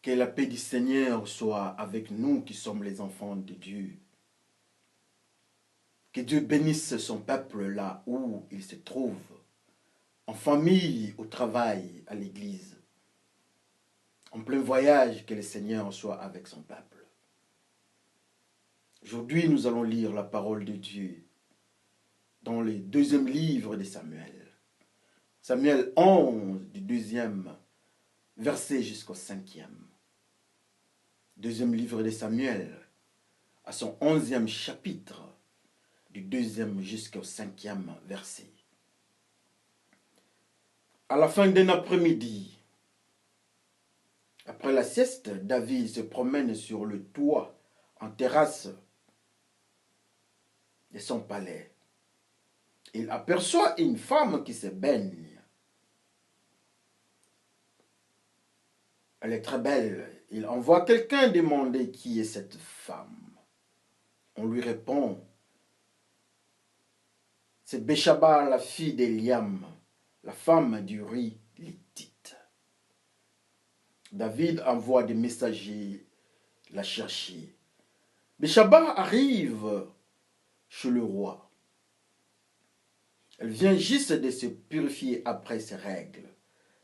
Que la paix du Seigneur soit avec nous qui sommes les enfants de Dieu. Que Dieu bénisse son peuple là où il se trouve, en famille, au travail, à l'église. En plein voyage, que le Seigneur soit avec son peuple. Aujourd'hui, nous allons lire la parole de Dieu dans le deuxième livre de Samuel. Samuel 11, du deuxième verset jusqu'au 5e. Deuxième livre de Samuel, à son 11e chapitre, du 2e jusqu'au 5e verset. À la fin d'un après-midi, après la sieste, David se promène sur le toit, en terrasse de son palais. Il aperçoit une femme qui se baigne. Elle est très belle. Il envoie quelqu'un demander qui est cette femme. On lui répond, c'est Béchaba, la fille d'Eliam, la femme d'Uri l'Hittite. David envoie des messagers la chercher. Béchaba arrive chez le roi. Elle vient juste de se purifier après ses règles.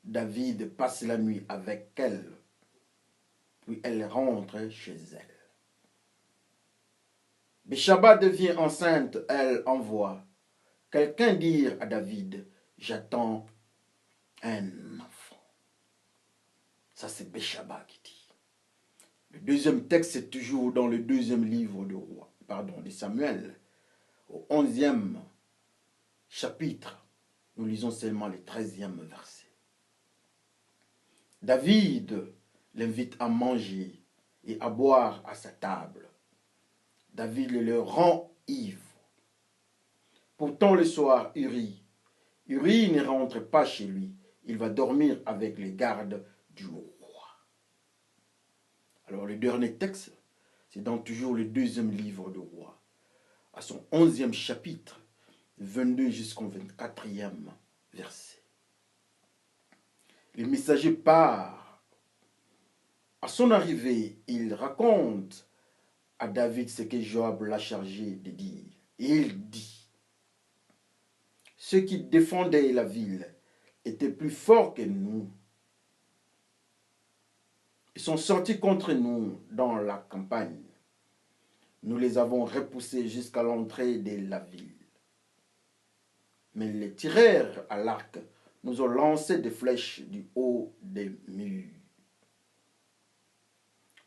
David passe la nuit avec elle, puis elle rentre chez elle. Béchaba devient enceinte, elle envoie quelqu'un dire à David, j'attends un enfant. Ça c'est Béchaba qui dit. Le deuxième texte est toujours dans le deuxième livre de Samuel, au 11e chapitre. Nous lisons seulement le 13e verset. David l'invite à manger et à boire à sa table. David le rend ivre. Pourtant le soir, Uri ne rentre pas chez lui. Il va dormir avec les gardes du roi. Alors le dernier texte, c'est dans toujours le deuxième livre de roi, à son 11e chapitre, 22 jusqu'au 24e verset. Le messager part. À son arrivée, il raconte à David ce que Joab l'a chargé de dire. Et il dit, ceux qui défendaient la ville étaient plus forts que nous. Ils sont sortis contre nous dans la campagne. Nous les avons repoussés jusqu'à l'entrée de la ville. Mais les tireurs à l'arc nous ont lancé des flèches du haut des murs.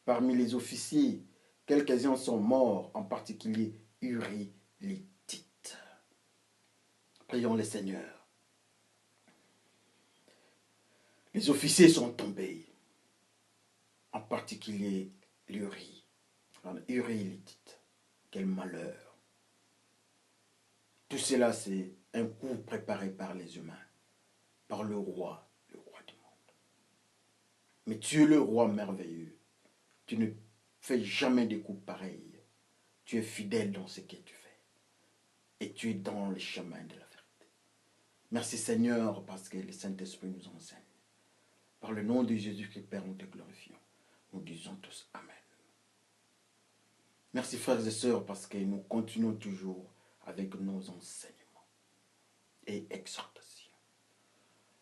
Parmi les officiers, quelques-uns sont morts, en particulier Uri l'Hittite. Prions le Seigneur. Les officiers sont tombés, en particulier Uri l'Hittite. Quel malheur. Tout cela, c'est un coup préparé par les humains, par le roi du monde. Mais tu es le roi merveilleux. Tu ne fais jamais des coups pareils. Tu es fidèle dans ce que tu fais. Et tu es dans le chemin de la vérité. Merci Seigneur, parce que le Saint-Esprit nous enseigne. Par le nom de Jésus-Christ, Père, nous te glorifions. Nous disons tous Amen. Merci frères et sœurs, parce que nous continuons toujours avec nos enseignements et exhortations.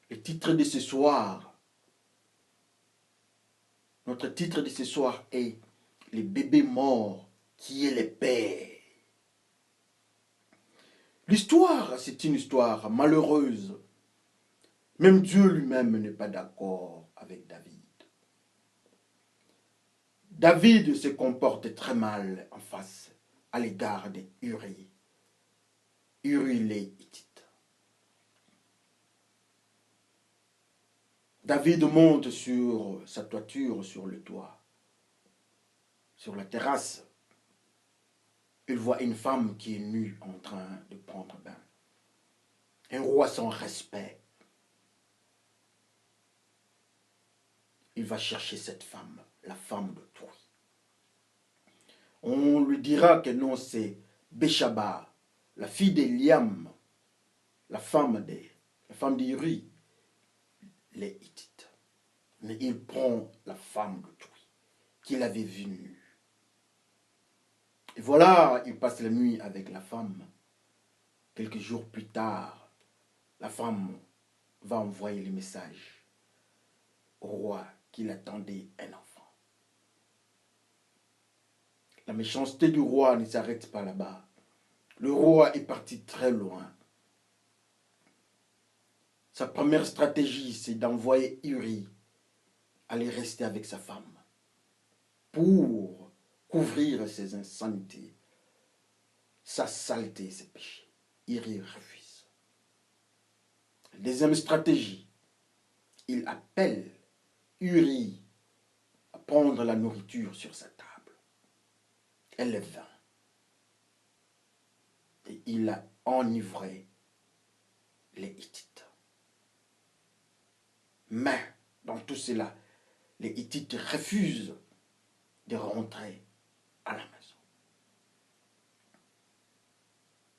Le titre de ce soir, notre titre de ce soir est « Le bébé mort qui est le Père ». L'histoire, c'est une histoire malheureuse. Même Dieu lui-même n'est pas d'accord avec David. David se comporte très mal en face à l'égard de Uri l'Hittite. David monte sur sa toiture, sur le toit, sur la terrasse. Il voit une femme qui est nue en train de prendre bain. Un roi sans respect. Il va chercher cette femme, la femme d'autrui. On lui dira que non, c'est Béchaba, la fille d'Eliam, la femme d'Uri, les Hittites. Mais il prend la femme d'autrui, qu'il avait vue nue. Et voilà, il passe la nuit avec la femme. Quelques jours plus tard, la femme va envoyer le message au roi qu'il attendait un enfant. La méchanceté du roi ne s'arrête pas là-bas. Le roi est parti très loin. Sa première stratégie, c'est d'envoyer Uri aller rester avec sa femme pour couvrir ses insanités, sa saleté, ses péchés. Uri refuse. Deuxième stratégie, il appelle Uri à prendre la nourriture sur sa table. Elle vint. Et il a enivré les Hittites. Mais, dans tout cela, les Hittites refusent de rentrer à la maison.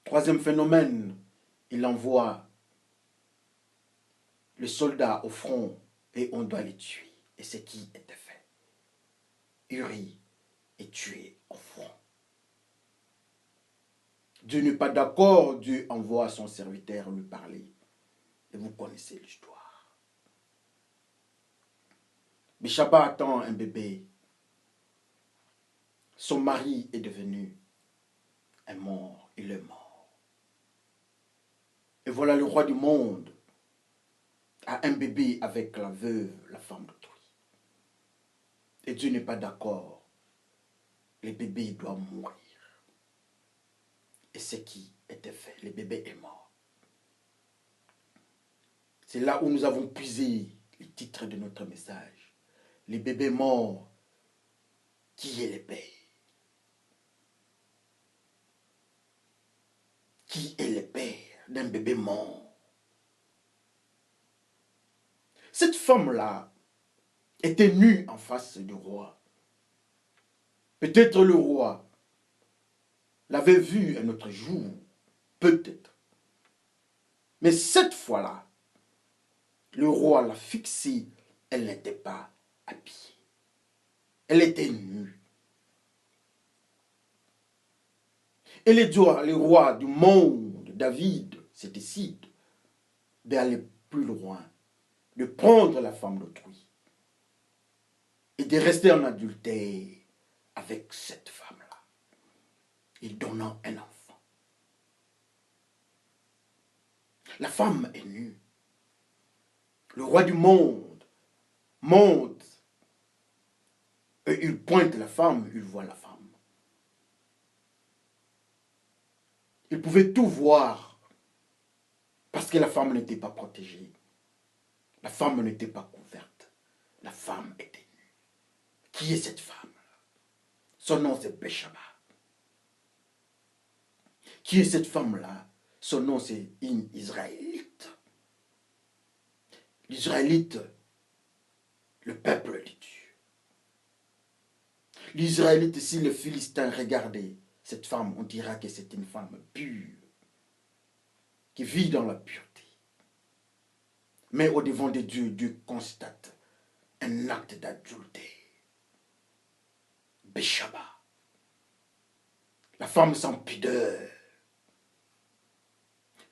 Troisième phénomène, il envoie le soldat au front et on doit les tuer. Et c'est qui était fait. Uri est tué au front. Dieu n'est pas d'accord, Dieu envoie son serviteur lui parler. Et vous connaissez l'histoire. Béchaba attend un bébé. Son mari est devenu un mort. Il est mort. Et voilà le roi du monde a un bébé avec la veuve, la femme d'autrui. Et Dieu n'est pas d'accord. Le bébé doit mourir. Et ce qui était fait, le bébé est mort. C'est là où nous avons puisé le titre de notre message. Le bébé mort, qui est le père? Qui est le père d'un bébé mort? Cette femme-là était nue en face du roi. Peut-être le roi l'avait vue un autre jour, peut-être. Mais cette fois-là, le roi l'a fixée, elle n'était pas habillée. Elle était nue. Et le roi du monde, David, se décide d'aller plus loin, de prendre la femme d'autrui et de rester en adultère avec cette femme-là, et donnant un enfant. La femme est nue. Le roi du monde monte et il pointe la femme, il voit la femme. Il pouvait tout voir parce que la femme n'était pas protégée. La femme n'était pas couverte. La femme était nue. Qui est cette femme? Son nom c'est Béchaba. Qui est cette femme-là? Son nom c'est une Israélite. L'Israélite, le peuple de Dieu. L'Israélite, si le Philistin regardait cette femme, on dira que c'est une femme pure, qui vit dans la pureté. Mais au devant de Dieu, Dieu constate un acte d'adultère. Béchaba, la femme sans pudeur.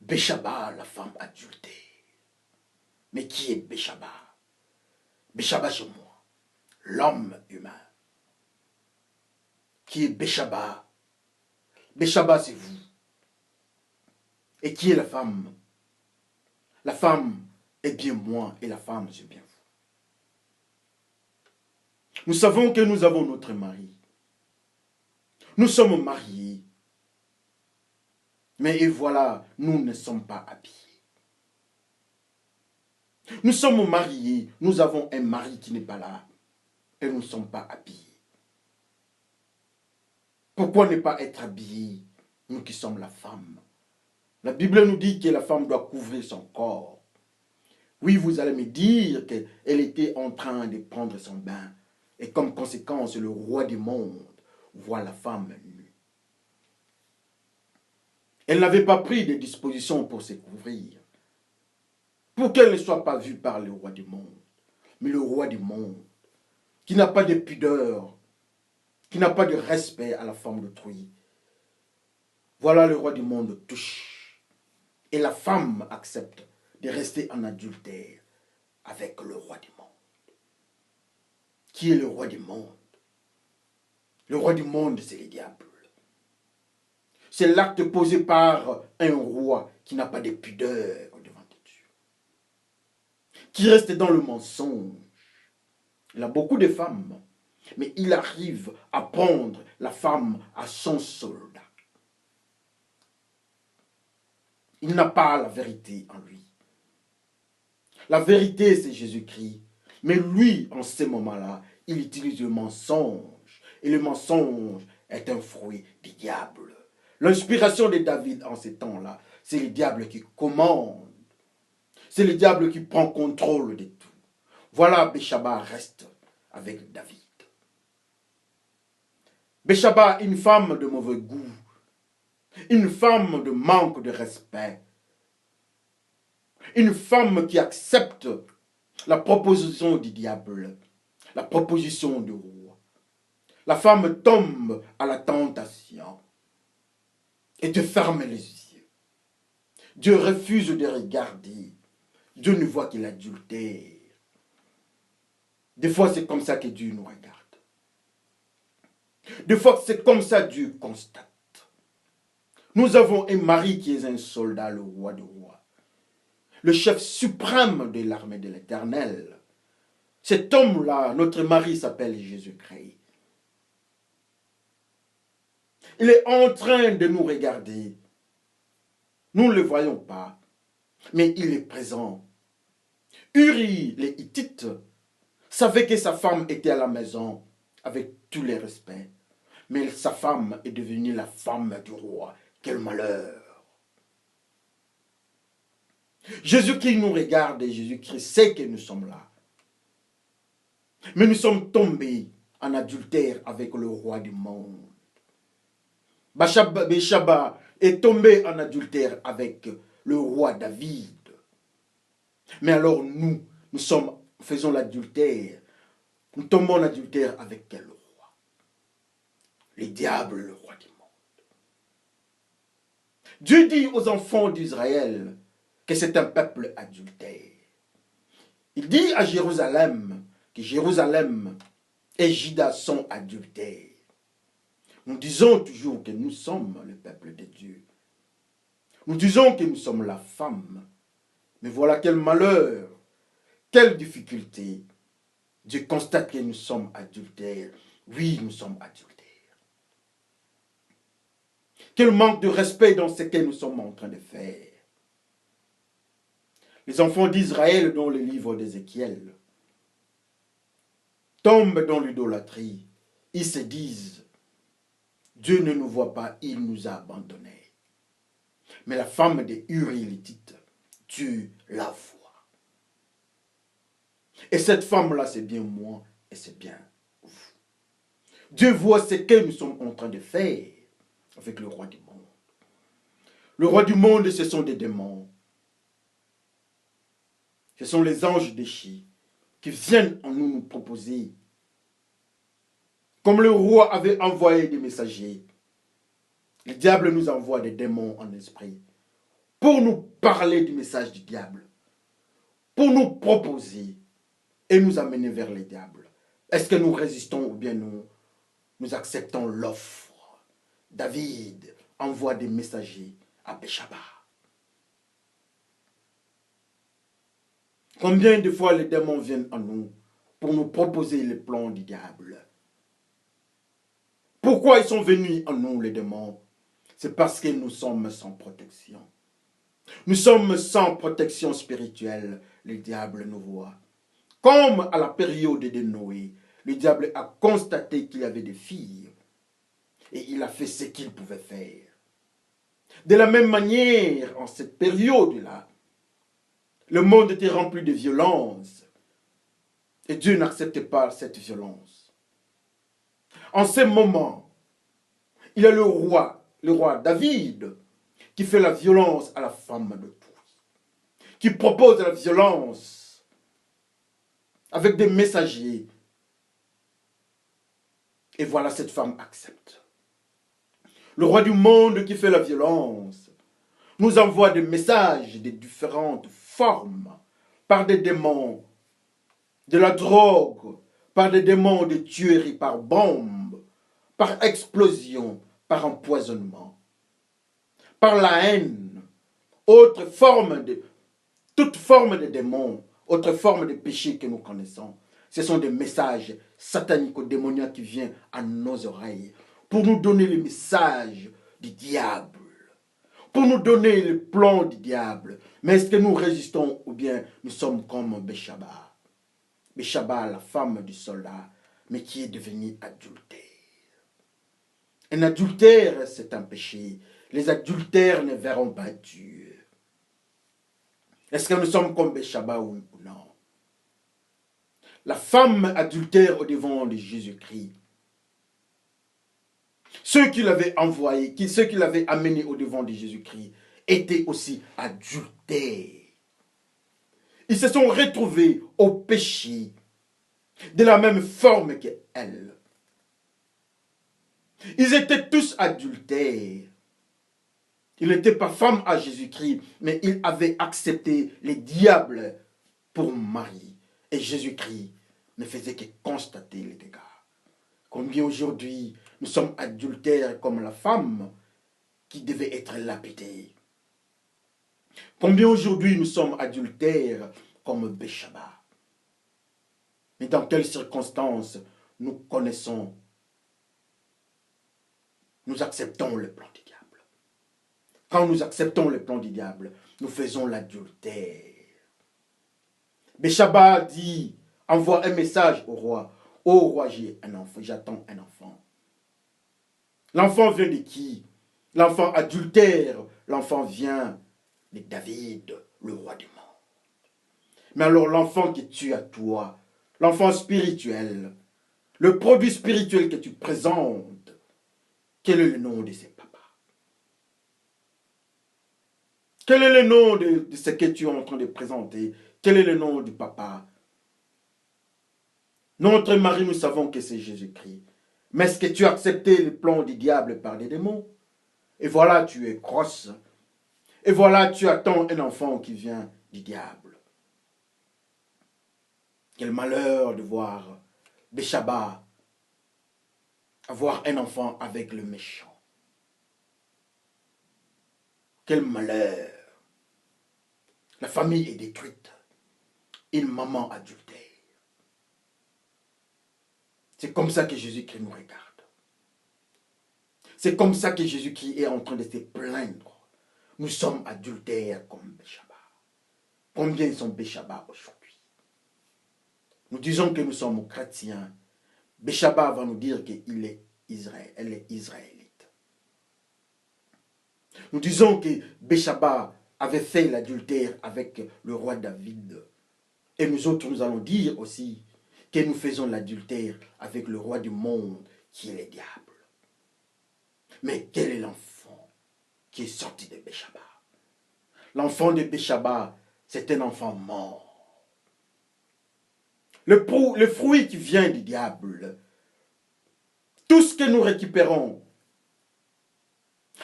Béchaba, la femme adultère. Mais qui est Béchaba? Béchaba c'est moi, l'homme humain. Qui est Béchaba? Béchaba c'est vous. Et qui est la femme? La femme est bien moi et la femme c'est bien vous. Nous savons que nous avons notre mari. Nous sommes mariés. Mais et voilà, nous ne sommes pas habillés. Nous sommes mariés, nous avons un mari qui n'est pas là. Et nous ne sommes pas habillés. Pourquoi ne pas être habillés, nous qui sommes la femme? La Bible nous dit que la femme doit couvrir son corps. Oui, vous allez me dire qu'elle était en train de prendre son bain. Et comme conséquence, le roi du monde voit la femme nue. Elle n'avait pas pris de dispositions pour se couvrir. Pour qu'elle ne soit pas vue par le roi du monde. mais le roi du monde, qui n'a pas de pudeur, qui n'a pas de respect à la femme d'autrui. Voilà le roi du monde touche. Et la femme accepte de rester en adultère avec le roi du monde. Qui est le roi du monde? Le roi du monde, c'est le diable. C'est l'acte posé par un roi qui n'a pas de pudeur devant Dieu, qui reste dans le mensonge. Il a beaucoup de femmes, mais il arrive à prendre la femme à son soldat. Il n'a pas la vérité en lui. La vérité, c'est Jésus-Christ. Mais lui, en ces moments-là, il utilise le mensonge. Et le mensonge est un fruit du diable. L'inspiration de David en ces temps-là, c'est le diable qui commande. C'est le diable qui prend contrôle de tout. Voilà, Béchaba reste avec David. Béchaba, une femme de mauvais goût, une femme de manque de respect, une femme qui accepte la proposition du diable, la proposition du roi. La femme tombe à la tentation et te ferme les yeux. Dieu refuse de regarder. Dieu ne voit que l'adultère. Des fois, c'est comme ça que Dieu nous regarde. Des fois, c'est comme ça que Dieu constate. Nous avons un mari qui est un soldat, le roi des rois, le chef suprême de l'armée de l'Éternel. Cet homme-là, notre mari s'appelle Jésus-Christ. Il est en train de nous regarder. Nous ne le voyons pas, mais il est présent. Uri, les Hittites, savait que sa femme était à la maison avec tous les respects. Mais sa femme est devenue la femme du roi. Quel malheur! Jésus-Christ nous regarde et Jésus-Christ sait que nous sommes là. Mais nous sommes tombés en adultère avec le roi du monde. Béchaba est tombé en adultère avec le roi David. Mais alors nous faisons l'adultère. Nous tombons en adultère avec quel roi? Le diable, le roi du monde. Dieu dit aux enfants d'Israël que c'est un peuple adultère. Il dit à Jérusalem que Jérusalem et Juda sont adultères. Nous disons toujours que nous sommes le peuple de Dieu. Nous disons que nous sommes la femme. Mais voilà quel malheur, quelle difficulté. Dieu constate que nous sommes adultères. Oui, nous sommes adultères. Quel manque de respect dans ce que nous sommes en train de faire. Les enfants d'Israël dans le livre d'Ézéchiel tombent dans l'idolâtrie. Ils se disent, Dieu ne nous voit pas, il nous a abandonnés. Mais la femme des Uri-Hittite, Dieu la voit. Et cette femme-là, c'est bien moi et c'est bien vous. Dieu voit ce que nous sommes en train de faire avec le roi du monde. Le roi du monde, ce sont des démons. Ce sont les anges déchus qui viennent en nous proposer. Comme le roi avait envoyé des messagers, le diable nous envoie des démons en esprit pour nous parler du message du diable, pour nous proposer et nous amener vers le diable. Est-ce que nous résistons ou bien nous acceptons l'offre? David envoie des messagers à Béchaba. Combien de fois les démons viennent à nous pour nous proposer les plans du diable? Pourquoi ils sont venus à nous, les démons? C'est parce que nous sommes sans protection. Nous sommes sans protection spirituelle. Le diable nous voit. Comme à la période de Noé, le diable a constaté qu'il y avait des filles et il a fait ce qu'il pouvait faire. De la même manière, en cette période-là, le monde était rempli de violence et Dieu n'acceptait pas cette violence. En ce moment, il y a le roi David, qui fait la violence à la femme d'autrui, qui propose la violence avec des messagers. Et voilà, cette femme accepte. Le roi du monde qui fait la violence nous envoie des messages de différentes formes, par des démons, de la drogue, par des démons de tuerie, par bombe, par explosion, par empoisonnement, par la haine, autre forme de, toute forme de démons, autre forme de péché que nous connaissons. Ce sont des messages satanico-démoniaques qui viennent à nos oreilles pour nous donner le message du diable, pour nous donner le plan du diable. Mais est-ce que nous résistons ou bien nous sommes comme Béchaba? Béchaba, la femme du soldat, mais qui est devenue adultère. Un adultère, c'est un péché. Les adultères ne verront pas Dieu. Est-ce que nous sommes comme Béchaba ou non? La femme adultère au devant de Jésus-Christ. Ceux qui l'avaient envoyé, ceux qui l'avaient amené au devant de Jésus-Christ, étaient aussi adultères. Ils se sont retrouvés au péché de la même forme qu'elle. Ils étaient tous adultères. Ils n'étaient pas femmes à Jésus-Christ, mais ils avaient accepté les diables pour mari. Et Jésus-Christ ne faisait que constater les dégâts. Combien aujourd'hui nous sommes adultères comme la femme qui devait être lapidée. Combien aujourd'hui nous sommes adultères comme Béchaba. Mais dans quelles circonstances nous connaissons, nous acceptons le plan du diable. Quand nous acceptons le plan du diable, nous faisons l'adultère. Béchaba dit, envoie un message au roi. Ô roi, j'ai un enfant, j'attends un enfant. L'enfant vient de qui? L'enfant adultère, l'enfant vient de David, le roi du monde. Mais alors l'enfant que tu as toi, l'enfant spirituel, le produit spirituel que tu présentes, quel est le nom de ses papas? Quel est le nom de ce que tu es en train de présenter? Quel est le nom du papa? Notre mari, nous savons que c'est Jésus-Christ. Mais est-ce que tu as accepté le plan du diable par les démons? Et voilà, tu es grosse. Et voilà, tu attends un enfant qui vient du diable. Quel malheur de voir Béchaba avoir un enfant avec le méchant. Quel malheur. La famille est détruite. Une maman adultère. C'est comme ça que Jésus-Christ nous regarde. C'est comme ça que Jésus-Christ est en train de se plaindre. Nous sommes adultères comme Béchaba. Combien sont Béchaba aujourd'hui? Nous disons que nous sommes chrétiens. Béchaba va nous dire qu'il est Israël. Elle est israélite. Nous disons que Béchaba avait fait l'adultère avec le roi David. Et nous autres, nous allons dire aussi que nous faisons l'adultère avec le roi du monde, qui est le diable. Mais quel est l'enfant qui est sorti de Béchaba? L'enfant de Béchaba, c'est un enfant mort. Le fruit qui vient du diable, tout ce que nous récupérons,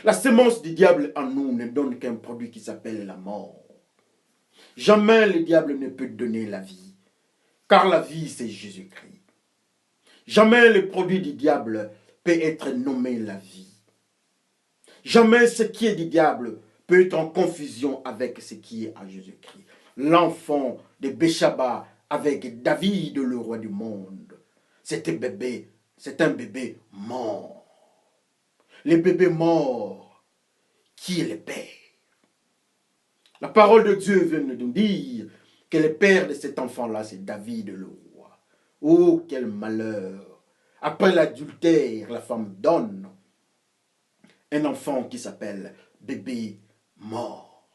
la semence du diable en nous ne donne qu'un produit qui s'appelle la mort. Jamais le diable ne peut donner la vie, car la vie c'est Jésus-Christ. Jamais le produit du diable peut être nommé la vie. Jamais ce qui est du diable peut être en confusion avec ce qui est à Jésus-Christ. L'enfant de Béchaba avec David, le roi du monde, c'est un bébé mort. Le bébé mort, qui est le Père? La parole de Dieu vient de nous dire que le père de cet enfant-là, c'est David le roi. Oh, quel malheur! Après l'adultère, la femme donne un enfant qui s'appelle bébé mort.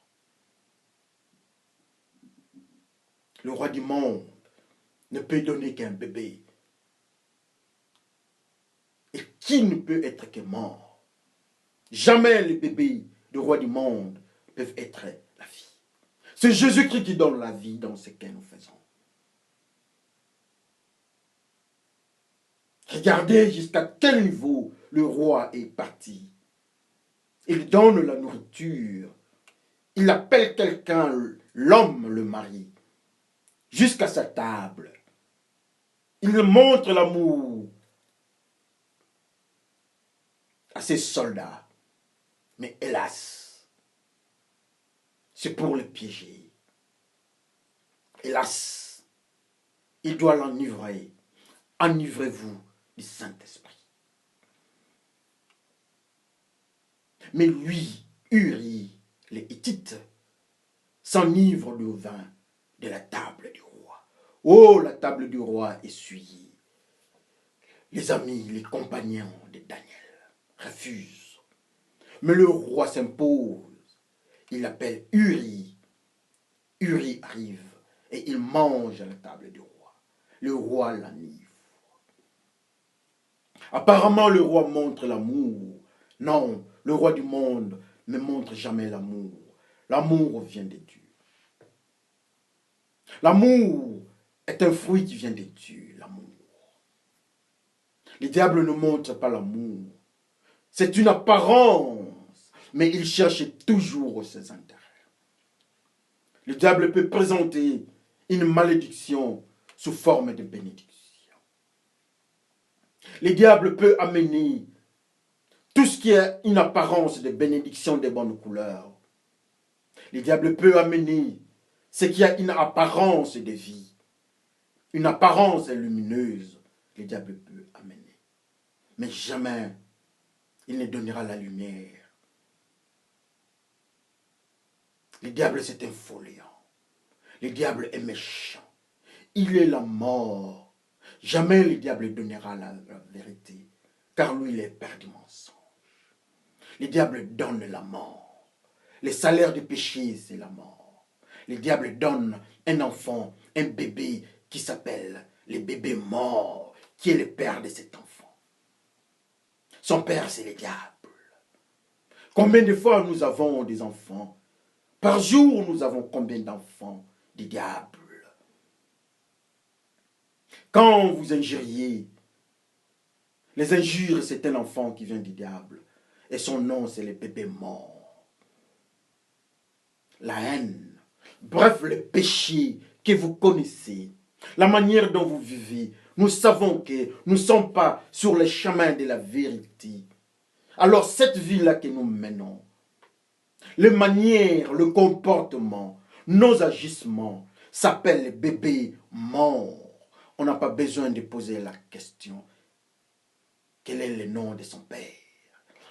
Le roi du monde ne peut donner qu'un bébé. Et qui ne peut être que mort? Jamais les bébés du roi du monde peuvent être la vie. C'est Jésus-Christ qui donne la vie dans ce que nous faisons. Regardez jusqu'à quel niveau le roi est parti. Il donne la nourriture. Il appelle quelqu'un, l'homme, le mari, jusqu'à sa table. Il montre l'amour à ses soldats. Mais hélas, c'est pour le piéger. Hélas, il doit l'enivrer. Enivrez-vous du Saint-Esprit. Mais lui, Uri, les Hittites, s'enivre du vin de la table du roi. Oh, la table du roi essuyée. Les amis, les compagnons de Daniel refusent. Mais le roi s'impose. Il appelle Uri. Uri arrive et il mange à la table du roi. Le roi l'enivre. Apparemment, le roi montre l'amour. Non, le roi du monde ne montre jamais l'amour. L'amour vient de Dieu. L'amour est un fruit qui vient de Dieu, l'amour. Le diable ne montre pas l'amour. C'est une apparence, mais il cherche toujours ses intérêts. Le diable peut présenter une malédiction sous forme de bénédiction. Le diable peut amener tout ce qui est une apparence de bénédiction de bonnes couleurs. Le diable peut amener ce qui a une apparence de vie, une apparence lumineuse. Le diable peut amener. Mais jamais il ne donnera la lumière. Le diable, c'est un foliant. Le diable est méchant. Il est la mort. Jamais le diable donnera la vérité, car lui, il est père du mensonge. Le diable donne la mort. Le salaire du péché, c'est la mort. Le diable donne un enfant, un bébé qui s'appelle le bébé mort, qui est le père de cet enfant. Son père, c'est le diable. Combien de fois nous avons des enfants? Par jour, nous avons combien d'enfants du diable? Quand vous injuriez, les injures, c'est un enfant qui vient du diable. Et son nom, c'est le bébé mort. La haine. Bref, le péché que vous connaissez. La manière dont vous vivez. Nous savons que nous ne sommes pas sur le chemin de la vérité. Alors cette vie-là que nous menons, les manières, le comportement, nos agissements s'appellent le bébé mort. On n'a pas besoin de poser la question. Quel est le nom de son père?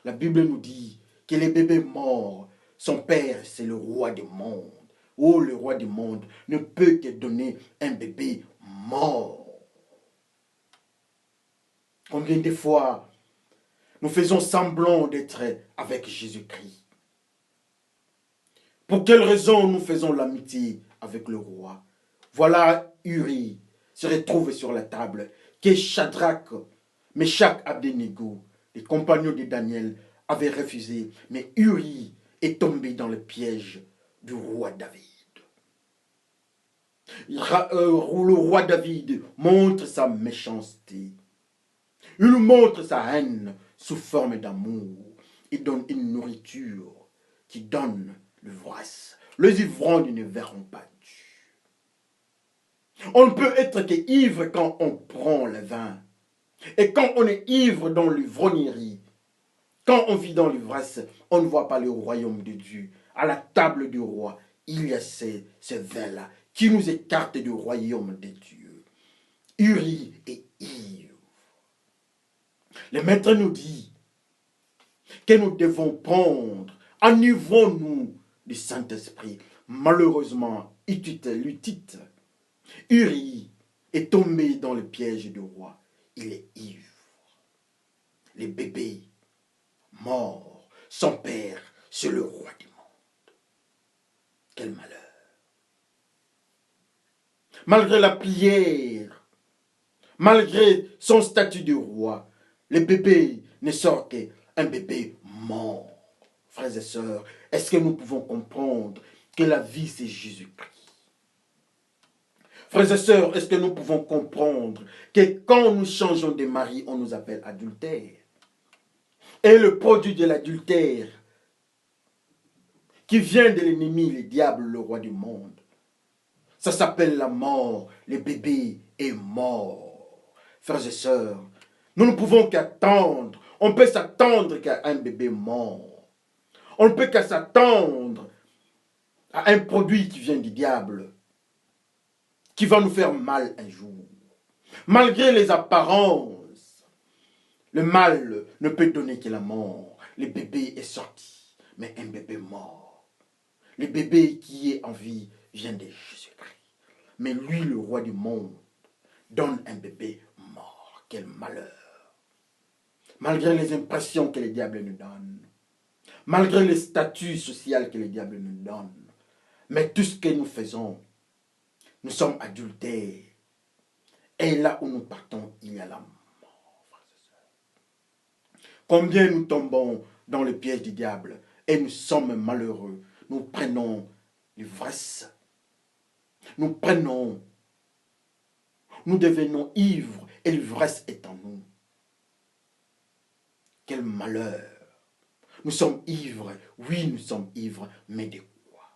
La Bible nous dit que le bébé mort, son père, c'est le roi du monde. Oh, le roi du monde ne peut que donner un bébé mort. Combien de fois nous faisons semblant d'être avec Jésus-Christ? Pour quelle raison nous faisons l'amitié avec le roi? Voilà Uri se retrouve sur la table, que Shadrach, Meshach, Abednego, les compagnons de Daniel, avaient refusé. Mais Uri est tombé dans le piège du roi David. Le roi David montre sa méchanceté. Il montre sa haine sous forme d'amour. Il donne une nourriture qui donne l'ivresse. Les ivrognes ne verront pas Dieu. On ne peut être qu'ivre quand on prend le vin. Et quand on est ivre dans l'ivrognerie, quand on vit dans l'ivresse, on ne voit pas le royaume de Dieu. À la table du roi, il y a ces vins-là qui nous écartent du royaume de Dieu. Uri est ivre. Le maître nous dit que nous devons prendre, enivrons-nous du Saint-Esprit. Malheureusement, Luttite, Uri est tombé dans le piège du roi. Il est ivre. Les bébés morts, son père, c'est le roi du monde. Quel malheur. Malgré la prière, malgré son statut de roi, le bébé ne sort qu'un bébé mort. Frères et sœurs, est-ce que nous pouvons comprendre que la vie c'est Jésus-Christ? Frères et sœurs, est-ce que nous pouvons comprendre que quand nous changeons de mari, on nous appelle adultère? Et le produit de l'adultère, qui vient de l'ennemi, le diable, le roi du monde, ça s'appelle la mort. Le bébé est mort. Frères et sœurs, nous ne pouvons qu'attendre. On peut s'attendre qu'à un bébé mort. On ne peut qu'à s'attendre à un produit qui vient du diable, qui va nous faire mal un jour. Malgré les apparences, le mal ne peut donner que la mort. Le bébé est sorti, mais un bébé mort. Le bébé qui est en vie vient de Jésus-Christ. Mais lui, le roi du monde, donne un bébé mort. Quel malheur. Malgré les impressions que le diable nous donne, malgré les statuts sociaux que le diable nous donne, mais tout ce que nous faisons, nous sommes adultères. Et là où nous partons, il y a la mort. Combien nous tombons dans le piège du diable et nous sommes malheureux. Nous prenons l'ivresse. Nous devenons ivres et l'ivresse est en nous. Quel malheur. Nous sommes ivres. Oui, nous sommes ivres, mais de quoi?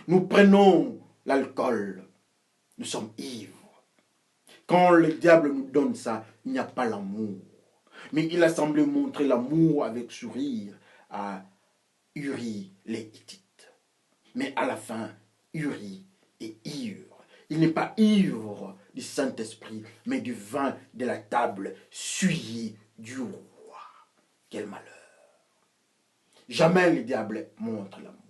Nous prenons l'alcool. Nous sommes ivres. Quand le diable nous donne ça, il n'y a pas l'amour. Mais il a semblé montrer l'amour avec sourire à Uri les Hittites. Mais à la fin, Uri est ivre. Il n'est pas ivre du Saint-Esprit, mais du vin de la table souillé du roi. Quel malheur. Jamais le diable montre l'amour.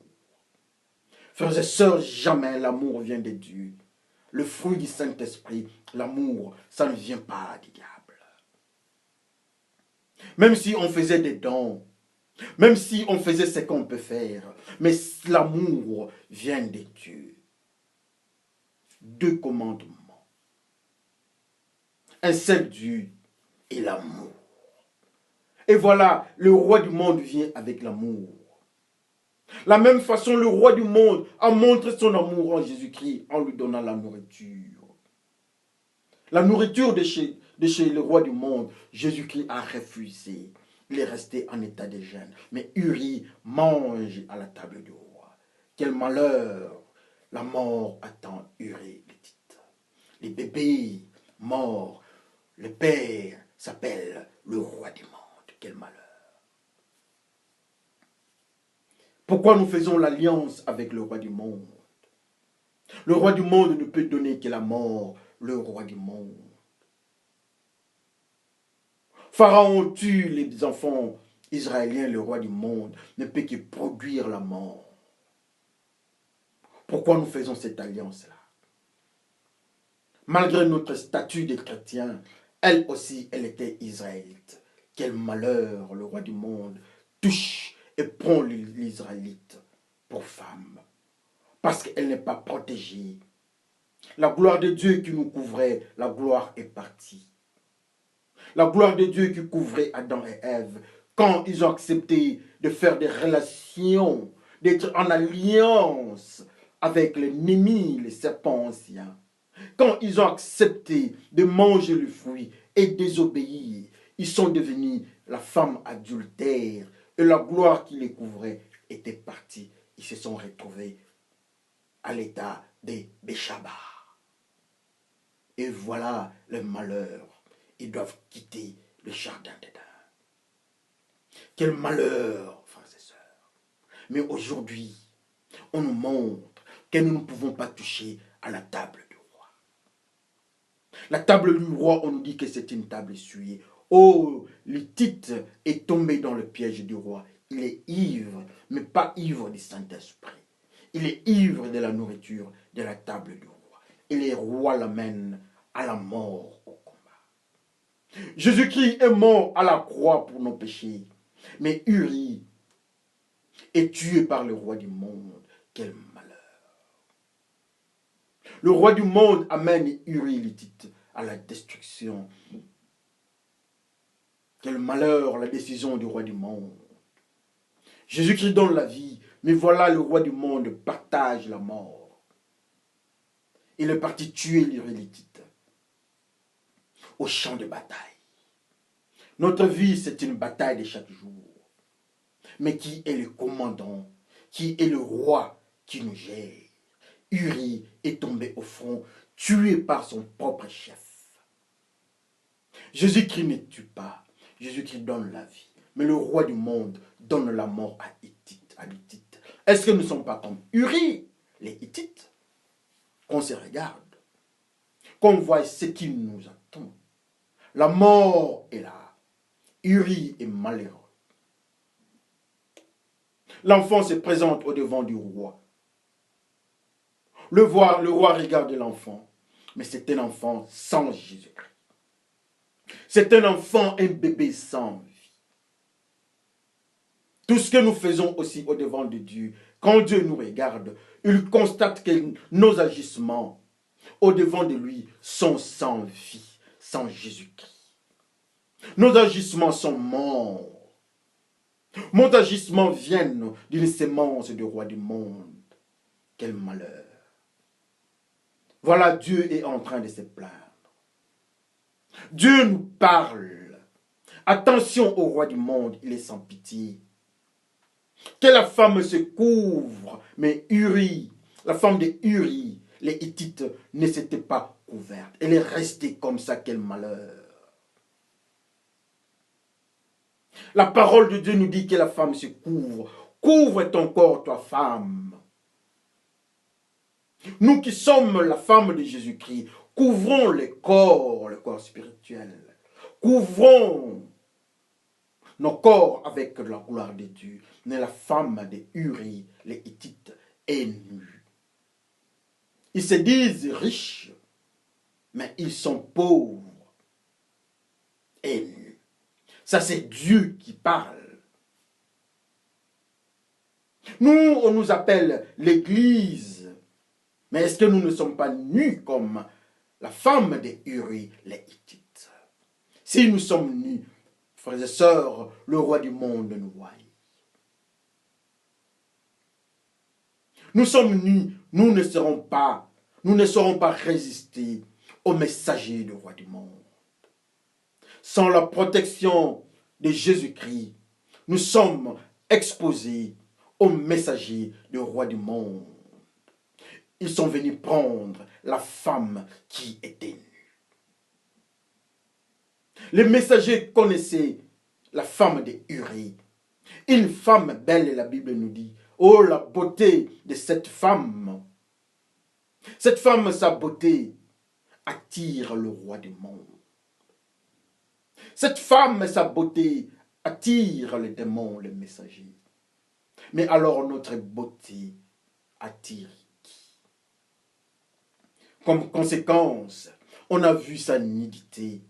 Frères et sœurs, jamais l'amour vient de Dieu. Le fruit du Saint-Esprit, l'amour, ça ne vient pas du diable. Même si on faisait des dons, même si on faisait ce qu'on peut faire, mais l'amour vient de Dieu. 2 commandements. Un seul Dieu et l'amour. Et voilà, le roi du monde vient avec l'amour. La même façon, le roi du monde a montré son amour en Jésus-Christ en lui donnant la nourriture. La nourriture de chez le roi du monde, Jésus-Christ a refusé. Il est resté en état de jeûne. Mais Uri mange à la table du roi. Quel malheur! La mort attend Uri, les titres. Les bébés morts. Le père s'appelle le roi du monde. Quel malheur! Pourquoi nous faisons l'alliance avec le roi du monde? Le roi du monde ne peut donner que la mort. Le roi du monde. Pharaon tue les enfants israéliens, le roi du monde ne peut que produire la mort. Pourquoi nous faisons cette alliance-là? Malgré notre statut de chrétien, elle aussi, elle était israélite. Quel malheur, le roi du monde touche et prend l'Israélite pour femme. Parce qu'elle n'est pas protégée. La gloire de Dieu qui nous couvrait, la gloire est partie. La gloire de Dieu qui couvrait Adam et Ève, quand ils ont accepté de faire des relations, d'être en alliance avec l'ennemi, les serpents anciens, quand ils ont accepté de manger le fruit et désobéir, ils sont devenus la femme adultère et la gloire qui les couvrait était partie. Ils se sont retrouvés à l'état des Béchaba. Et voilà le malheur. Ils doivent quitter le jardin d'Éden. Quel malheur, frères et sœurs. Mais aujourd'hui, on nous montre que nous ne pouvons pas toucher à la table du roi. La table du roi, on nous dit que c'est une table essuyée. Oh, l'Hittite est tombé dans le piège du roi. Il est ivre, mais pas ivre du Saint-Esprit. Il est ivre de la nourriture de la table du roi. Et les rois l'amènent à la mort au combat. Jésus-Christ est mort à la croix pour nos péchés. Mais Uri est tué par le roi du monde. Quel malheur. Le roi du monde amène Uri l'Hittite à la destruction. Quel malheur, la décision du roi du monde. Jésus-Christ donne la vie, mais voilà le roi du monde partage la mort. Il est parti tuer l'Urie-Hittite au champ de bataille. Notre vie, c'est une bataille de chaque jour. Mais qui est le commandant? Qui est le roi qui nous gère? Uri est tombé au front, tué par son propre chef. Jésus-Christ ne tue pas. Jésus-Christ donne la vie. Mais le roi du monde donne la mort à l'Hittite. Est-ce que nous ne sommes pas comme Uri, les Hittites? Qu'on se regarde, qu'on voit ce qui nous attend. La mort est là. Uri est malheureux. L'enfant se présente au devant du roi. Le roi regarde l'enfant, mais c'est un enfant sans Jésus-Christ. C'est un enfant, un bébé sans vie. Tout ce que nous faisons aussi au devant de Dieu, quand Dieu nous regarde, il constate que nos agissements au devant de lui sont sans vie, sans Jésus-Christ. Nos agissements sont morts. Mon agissement vient d'une sémence du roi du monde. Quel malheur. Voilà, Dieu est en train de se plaindre. Dieu nous parle. Attention au roi du monde, il est sans pitié. Que la femme se couvre, mais Uri, la femme de Uri, les Hittites, ne s'était pas couverte. Elle est restée comme ça, quel malheur. La parole de Dieu nous dit que la femme se couvre. Couvre ton corps, toi femme. Nous qui sommes la femme de Jésus-Christ, couvrons le corps spirituel. Couvrons nos corps avec la gloire de Dieu. Mais la femme de Uri, les Hittites, est nue. Ils se disent riches, mais ils sont pauvres et nus. Ça, c'est Dieu qui parle. Nous, on nous appelle l'Église. Mais est-ce que nous ne sommes pas nus comme la femme de Uri, les Hittites? Si nous sommes nus, frères et sœurs, le roi du monde nous voit. Nous sommes nus, nous ne saurons pas résister aux messagers du roi du monde. Sans la protection de Jésus-Christ, nous sommes exposés aux messagers du roi du monde. Ils sont venus prendre la femme qui était nue. Les messagers connaissaient la femme de Uri. Une femme belle, la Bible nous dit. Oh, la beauté de cette femme. Cette femme, sa beauté, attire le roi du monde. Cette femme, sa beauté, attire les démons, les messagers. Mais alors notre beauté attire qui? Comme conséquence, on a vu sa nudité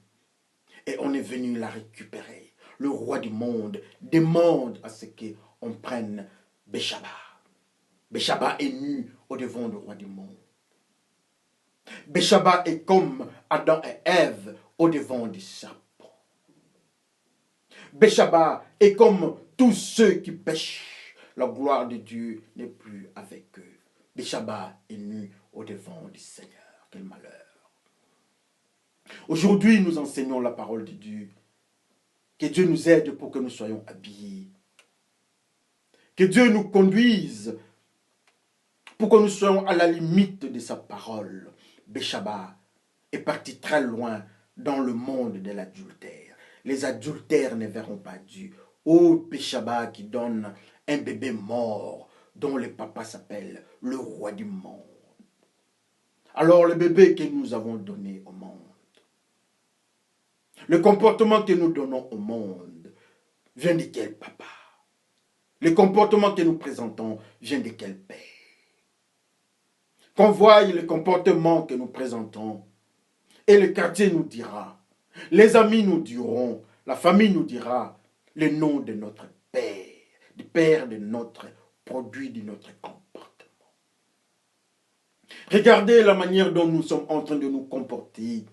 et on est venu la récupérer. Le roi du monde demande à ce qu'on prenne Béchaba. Béchaba est nu au devant du roi du monde. Béchaba est comme Adam et Ève au devant du serpent. Béchaba est comme tous ceux qui pêchent. La gloire de Dieu n'est plus avec eux. Béchaba est nu au devant du Seigneur. Quel malheur. Aujourd'hui, nous enseignons la parole de Dieu. Que Dieu nous aide pour que nous soyons habillés. Que Dieu nous conduise pour que nous soyons à la limite de sa parole. Béchaba est parti très loin dans le monde de l'adultère. Les adultères ne verront pas Dieu. Ô Béchaba qui donne un bébé mort dont le papa s'appelle le roi du monde. Alors le bébé que nous avons donné au monde, le comportement que nous donnons au monde vient de quel papa? Le comportement que nous présentons vient de quel père? Qu'on voie le comportement que nous présentons et le quartier nous dira, les amis nous diront, la famille nous dira le nom de notre père, du père de notre produit, de notre comportement. Regardez la manière dont nous sommes en train de nous comporter.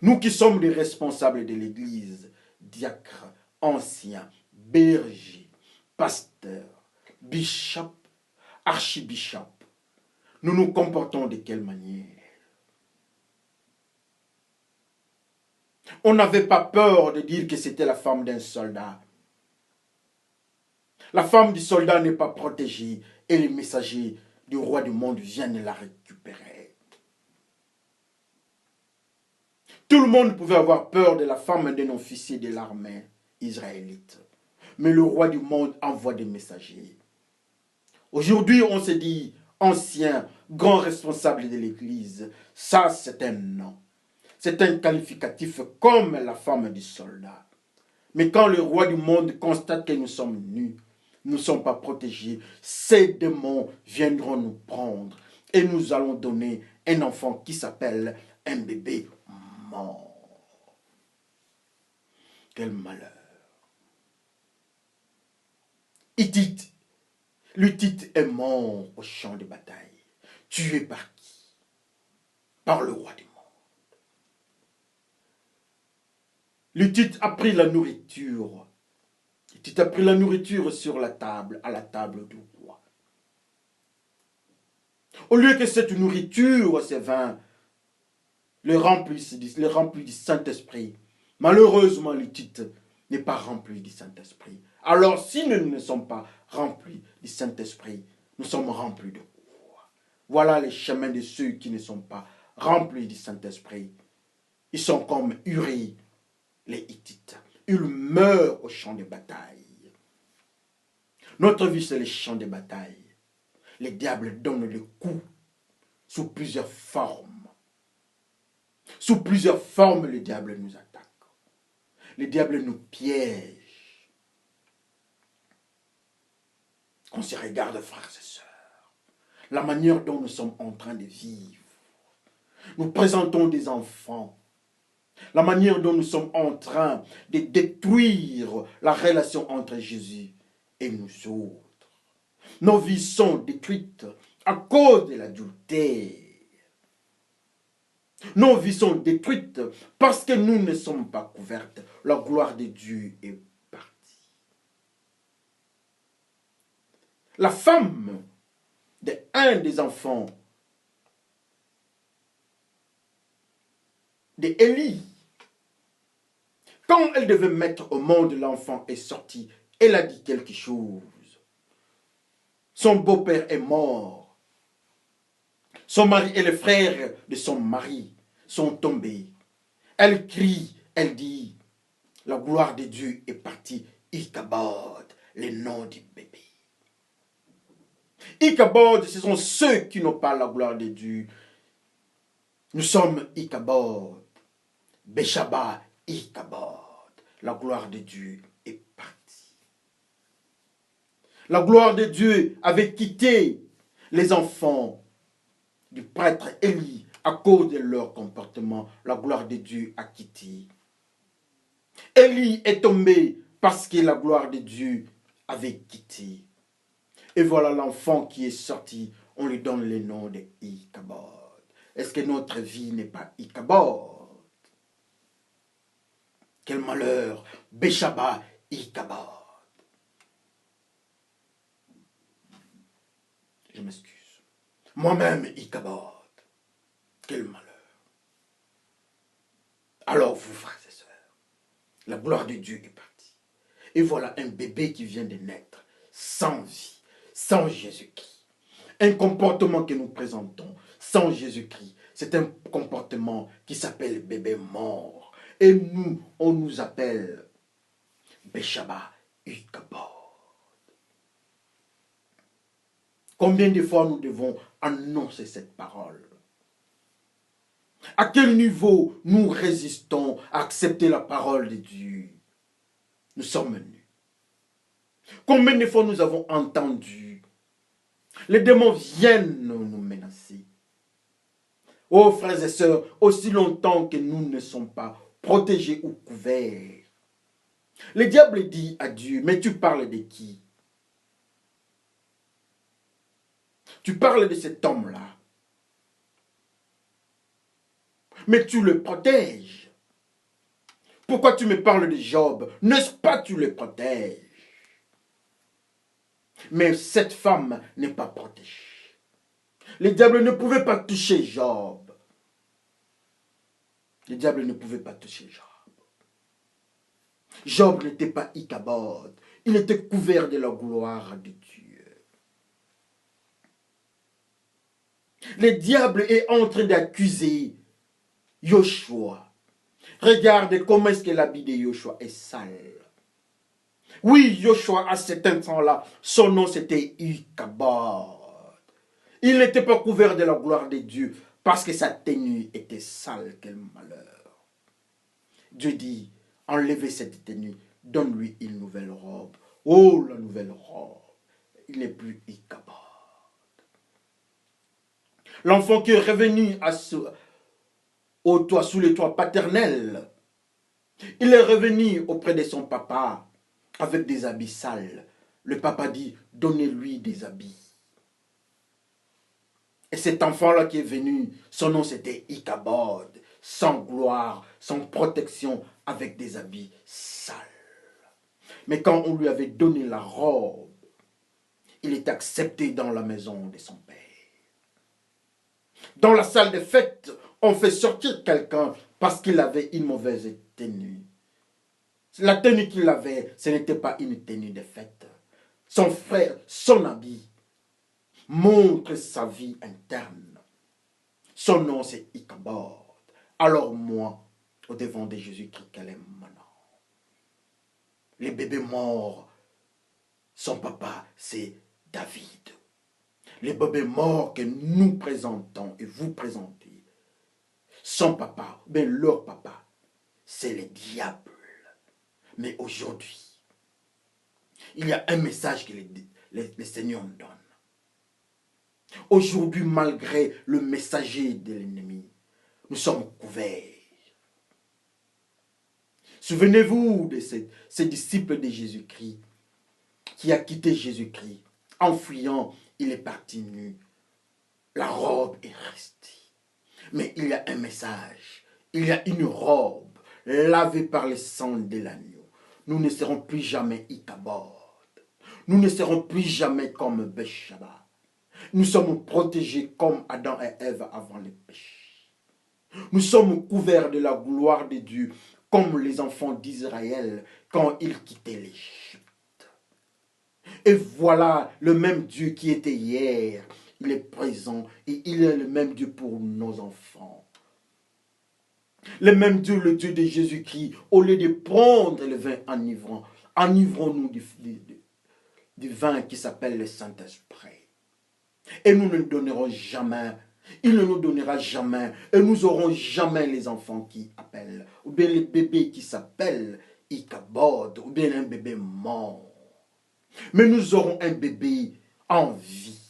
Nous qui sommes les responsables de l'Église, diacres, anciens, bergers, pasteurs, bishops, archibishops, nous nous comportons de quelle manière? On n'avait pas peur de dire que c'était la femme d'un soldat. La femme du soldat n'est pas protégée et les messagers du roi du monde viennent la récupérer. Tout le monde pouvait avoir peur de la femme d'un officier de l'armée israélite. Mais le roi du monde envoie des messagers. Aujourd'hui, on se dit ancien, grand responsable de l'Église. Ça, c'est un nom. C'est un qualificatif comme la femme du soldat. Mais quand le roi du monde constate que nous sommes nus, nous ne sommes pas protégés, ces démons viendront nous prendre et nous allons donner un enfant qui s'appelle un bébé mort. Quel malheur. Luttite est mort au champ de bataille. Tué par qui? Par le roi du monde. Luttite a pris la nourriture. Luttite a pris la nourriture sur la table, à la table du roi. Au lieu que cette nourriture, ces vins, le remplisse du Saint-Esprit, malheureusement, Luttite n'est pas rempli du Saint-Esprit. Alors, si nous ne sommes pas remplis du Saint-Esprit, nous sommes remplis de quoi? Voilà les chemins de ceux qui ne sont pas remplis du Saint-Esprit. Ils sont comme Uri, les Hittites. Ils meurent au champ de bataille. Notre vie, c'est le champ de bataille. Les diables donnent le coup sous plusieurs formes. Sous plusieurs formes, le diable nous attaque. Le diable nous piège. On se regarde, frères et sœurs, la manière dont nous sommes en train de vivre. Nous présentons des enfants. La manière dont nous sommes en train de détruire la relation entre Jésus et nous autres. Nos vies sont détruites à cause de l'adultère. Nos vies sont détruites parce que nous ne sommes pas couvertes. La gloire de Dieu est partie. La femme d'un des enfants d'Élie, quand elle devait mettre au monde l'enfant est sorti, elle a dit quelque chose. Son beau-père est mort. Son mari et les frères de son mari sont tombés. Elle crie, elle dit, la gloire de Dieu est partie. Ichabod, le nom du bébé. Ichabod, ce sont ceux qui n'ont pas la gloire de Dieu. Nous sommes Ichabod. Béchaba, Ichabod. La gloire de Dieu est partie. La gloire de Dieu avait quitté les enfants du prêtre Élie à cause de leur comportement. La gloire de Dieu a quitté. Élie est tombé parce que la gloire de Dieu avait quitté. Et voilà l'enfant qui est sorti. On lui donne le nom de Ichabod. Est-ce que notre vie n'est pas Ichabod? Quel malheur! Béchaba, Ichabod. Je m'excuse. Moi-même, Ichabod. Quel malheur. Alors vous, frères et sœurs, la gloire de Dieu est partie. Et voilà un bébé qui vient de naître, sans vie, sans Jésus-Christ. Un comportement que nous présentons sans Jésus-Christ, c'est un comportement qui s'appelle bébé mort. Et nous, on nous appelle Béchaba, Ichabod. Combien de fois nous devons annoncer cette parole? À quel niveau nous résistons à accepter la parole de Dieu? Nous sommes nus. Combien de fois nous avons entendu? Les démons viennent nous menacer. Oh frères et sœurs, aussi longtemps que nous ne sommes pas protégés ou couverts, le diable dit à Dieu, mais tu parles de qui? Tu parles de cet homme-là. Mais tu le protèges. Pourquoi tu me parles de Job? N'est-ce pas tu le protèges? Mais cette femme n'est pas protégée. Le diable ne pouvait pas toucher Job. Le diable ne pouvait pas toucher Job. Job n'était pas Ichabod. Il était couvert de la gloire de Dieu. Le diable est en train d'accuser Joshua. Regardez comment est-ce que l'habit de Joshua est sale. Oui, Joshua, à cet instant-là, son nom c'était Ichabod. Il n'était pas couvert de la gloire de Dieu parce que sa tenue était sale. Quel malheur. Dieu dit, enlevez cette tenue, donne-lui une nouvelle robe. Oh, la nouvelle robe. Il n'est plus Ichabod. L'enfant qui est revenu sous le toit paternel, il est revenu auprès de son papa avec des habits sales. Le papa dit, donnez-lui des habits. Et cet enfant-là qui est venu, son nom c'était Ichabod, sans gloire, sans protection, avec des habits sales. Mais quand on lui avait donné la robe, il est accepté dans la maison de son père. Dans la salle de fête, on fait sortir quelqu'un parce qu'il avait une mauvaise tenue. La tenue qu'il avait, ce n'était pas une tenue de fête. Son frère, son habit, montre sa vie interne. Son nom, c'est Ichabod. Alors moi, au devant de Jésus-Christ, quel est mon nom? Les bébés morts, son papa, c'est David. Les bébés morts que nous présentons et vous présentez, son papa, bien leur papa, c'est le diable. Mais aujourd'hui, il y a un message que le Seigneur nous donne. Aujourd'hui, malgré le messager de l'ennemi, nous sommes couverts. Souvenez-vous de ces disciples de Jésus-Christ qui a quitté Jésus-Christ. En fuyant, il est parti nu. La robe est restée. Mais il y a un message. Il y a une robe lavée par le sang de l'agneau. Nous ne serons plus jamais Ichabod. Nous ne serons plus jamais comme Béchaba. Nous sommes protégés comme Adam et Ève avant le péché. Nous sommes couverts de la gloire de Dieu comme les enfants d'Israël quand ils quittaient l'Égypte. Et voilà le même Dieu qui était hier. Il est présent et il est le même Dieu pour nos enfants. Le même Dieu, le Dieu de Jésus-Christ, au lieu de prendre le vin enivrant, enivrons-nous du vin qui s'appelle le Saint-Esprit. Et nous ne le donnerons jamais. Il ne nous donnera jamais. Et nous n'aurons jamais les enfants qui appellent. Ou bien les bébés qui s'appellent Ichabod. Ou bien un bébé mort. Mais nous aurons un bébé en vie.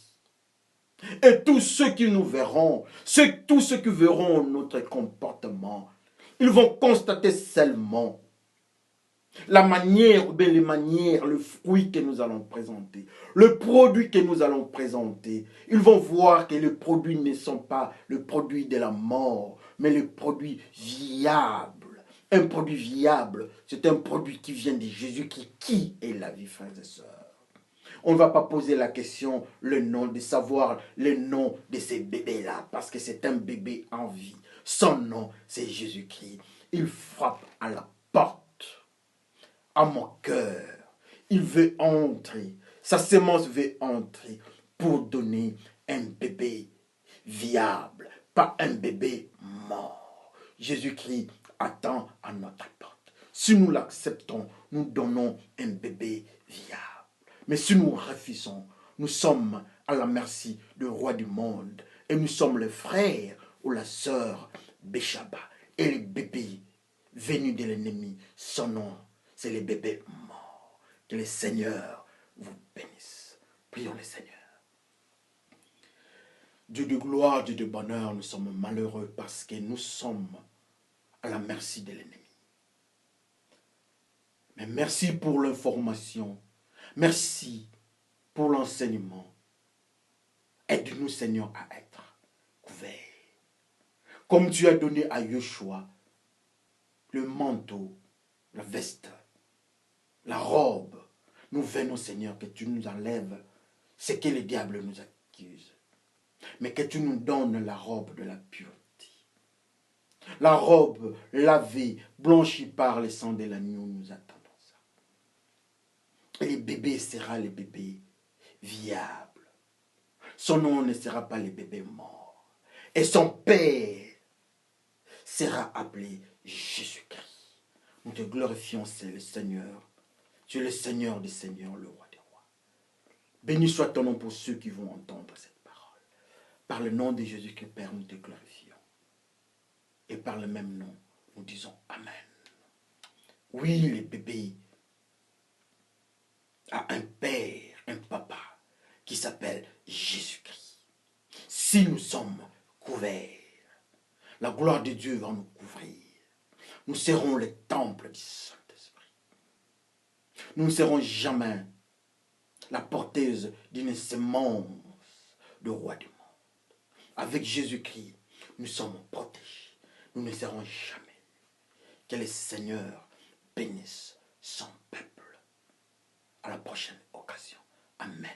Et tous ceux qui nous verront, tous ceux qui verront notre comportement, ils vont constater seulement la manière, ou bien les manières, le fruit que nous allons présenter, le produit que nous allons présenter. Ils vont voir que les produits ne sont pas le produit de la mort, mais le produit viable. Un produit viable, c'est un produit qui vient de Jésus qui est la vie, frères et sœurs. On ne va pas poser la question, le nom, de savoir le nom de ces bébés-là, parce que c'est un bébé en vie. Son nom, c'est Jésus-Christ. Il frappe à la porte, à mon cœur. Il veut entrer. Sa semence veut entrer pour donner un bébé viable, pas un bébé mort. Jésus-Christ attend à notre porte. Si nous l'acceptons, nous donnons un bébé viable. Mais si nous refusons, nous sommes à la merci du roi du monde. Et nous sommes le frère ou la sœur Béchaba. Et le bébé venu de l'ennemi, son nom, c'est le bébé mort. Que le Seigneur vous bénisse. Prions le Seigneur. Dieu de gloire, Dieu de bonheur, nous sommes malheureux parce que nous sommes à la merci de l'ennemi. Mais merci pour l'information. Merci pour l'enseignement. Aide-nous, Seigneur, à être couverts. Comme tu as donné à Joshua le manteau, la veste, la robe, nous venons, Seigneur, que tu nous enlèves ce que le diable nous accuse. mais que tu nous donnes la robe de la pureté. La robe lavée, blanchie par le sang de l'agneau, nous attendons ça. Et les bébés seront les bébés viables. Son nom ne sera pas les bébés morts. Et son père sera appelé Jésus-Christ. Nous te glorifions, c'est le Seigneur. Tu es le Seigneur des Seigneurs, le Roi des Rois. Béni soit ton nom pour ceux qui vont entendre cette parole. Par le nom de Jésus-Christ, Père, nous te glorifions. Et par le même nom, nous disons Amen. Oui, les bébés a un père, un papa, qui s'appelle Jésus-Christ. Si nous sommes couverts, la gloire de Dieu va nous couvrir. Nous serons les temples du Saint-Esprit. Nous ne serons jamais la porteuse d'une sémence de roi du monde. Avec Jésus-Christ, nous sommes protégés. Nous ne serons jamais. Que le Seigneur bénisse son peuple. À la prochaine occasion. Amen.